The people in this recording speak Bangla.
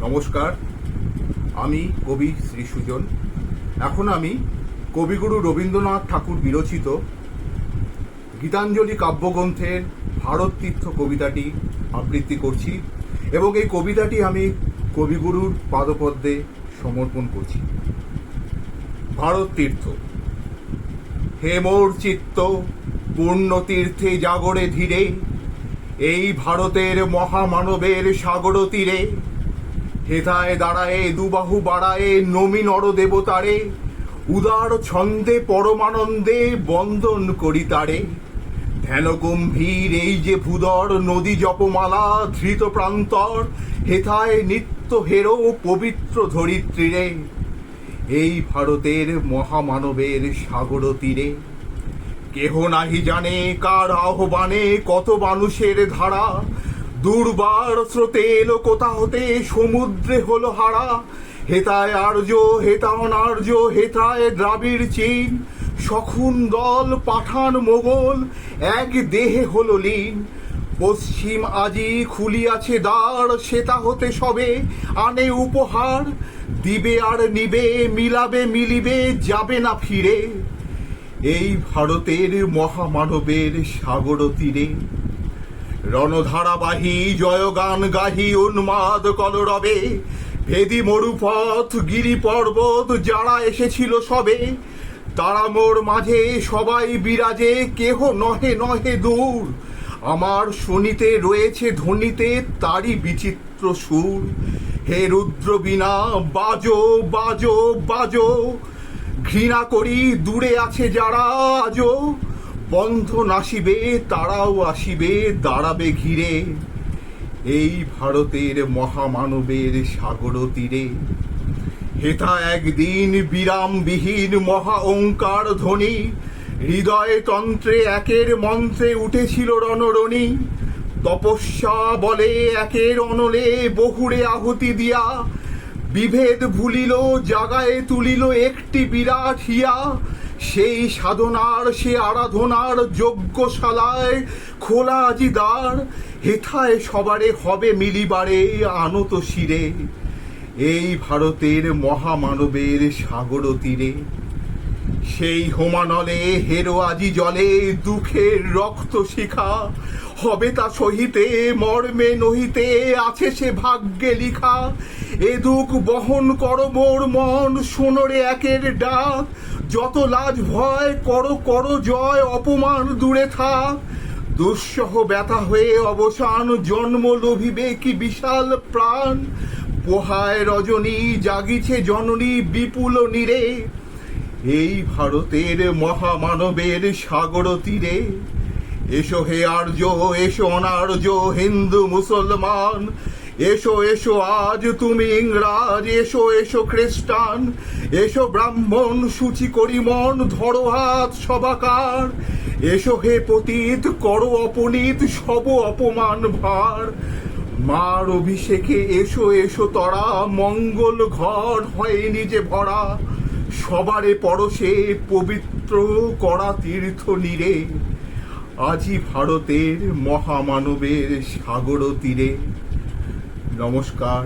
নমস্কার, আমি কবি শ্রী সুজন। এখন আমি কবিগুরু রবীন্দ্রনাথ ঠাকুর বিরচিত গীতাঞ্জলি কাব্যগ্রন্থের ভারত তীর্থ কবিতাটি আবৃত্তি করছি এবং এই কবিতাটি আমি কবিগুরুর পাদপদ্মে সমর্পণ করছি। ভারত তীর্থ। হে মোর চিত্ত পূর্ণ তীর্থে জাগরে ধীরে, এই ভারতের মহামানবের সাগর তীরে, হেথায় দাঁড়ায়ে দুবাহু বাড়ায়ে নমি নর দেবতারে, উদার ছন্দে পরমানন্দে বন্দন করি তারে। ধ্যান গম্ভীর এই যে ভূদর নদী জপমালা ধৃত প্রান্তর, হেথায় নিত্য হেরো পবিত্র ধরিত্রীরে, এই ভারতের মহামানবের সাগর তীরে। কেহ নাহি জানে কার আহ্বানে কত মানুষের ধারা, দুর্বার স্রোতে এলো কোথা হতে সমুদ্রে হলো হারা। হেতায় আর্য হেতা অনার্য হেথায় দ্রাবিড় চীন, সখুন দল পাঠান মোগল এক দেহে হলো লীন। পশ্চিম আজি খুলিয়াছে দ্বার, সেতা হতে সবে আনে উপহার। দিবে আর নিবে মিলাবে মিলিবে যাবে না ফিরে, এই ভারতের মহামানবের সাগর তীরে। রণধারাবাহী জয়গান গাহি উন্মাদ কলরবে, ভেদি মরুপথ গিরি পর্বত যারা এসেছিল সবে। তারা মোর মাঝে সবাই বিরাজে, কেহ নহে নহে দূর। আমার শুনিতে রয়েছে ধ্বনিতে তারই বিচিত্র সুর। হে রুদ্র বীণা বাজো বাজো বাজো, ঘৃণা করি দূরে আছে যারা আজো। বন্ধন আসিবে তারাও আসিবে দাঁড়াবে ঘিরে, এই ভারতের মহামানবের সাগর তীরে। হেথা একদিন বিরামবিহীন মহা ওঙ্কার ধ্বনি, হৃদয় তন্ত্রে একের মন্ত্রে উঠেছিল রণরণী। তপস্যা বলে একের অনলে বহুরে আহুতি দিয়া, বিভেদ ভুলিল জাগায় তুলিল একটি বিরাট হিয়া। সেই সাধনার সে আরাধনার যজ্ঞশালায় খোলা আজি দ্বার, হেথায় সবারে হবে মিলিবারে আনত শিরে, এই ভারতের মহামানবের সাগর তীরে। সেই হোমানলে হেরো আজি জলে দুঃখের রক্ত শিখা, হবে তা সহিতে মর্মে নহিতে আছে সে ভাগ্যে লিখা। এ দুঃখ বহন করো মোর মন, শোনরে একের ডাক। যত লাজ ভয় করো করো জয়, অপমান দূরে থাক। দুঃসহ ব্যথা হয়ে অবসান জন্ম লোভিবে কি বিশাল প্রাণ। পোহায় রজনী জাগিছে জননী বিপুল নীরে, এই ভারতের মহামানবের সাগর তীরে। এসো হে আর্য এসো অনার্য হিন্দু মুসলমান, এসো এসো আজ তুমি ইংরাজ, এসো এসো খ্রিস্টান। এসো ব্রাহ্মণ সূচি করি মন, ধরো হাত সবাকার। এসো হে পতিত করো অপনীত সব অপমান ভার। মার অভিষেকে এসো এসো তরা, মঙ্গল ঘর হয় নিজে ভরা। সবারে পরশে পবিত্র করা তীর্থ নীরে, আজি ভারতের মহামানবের সাগর তীরে। নমস্কার।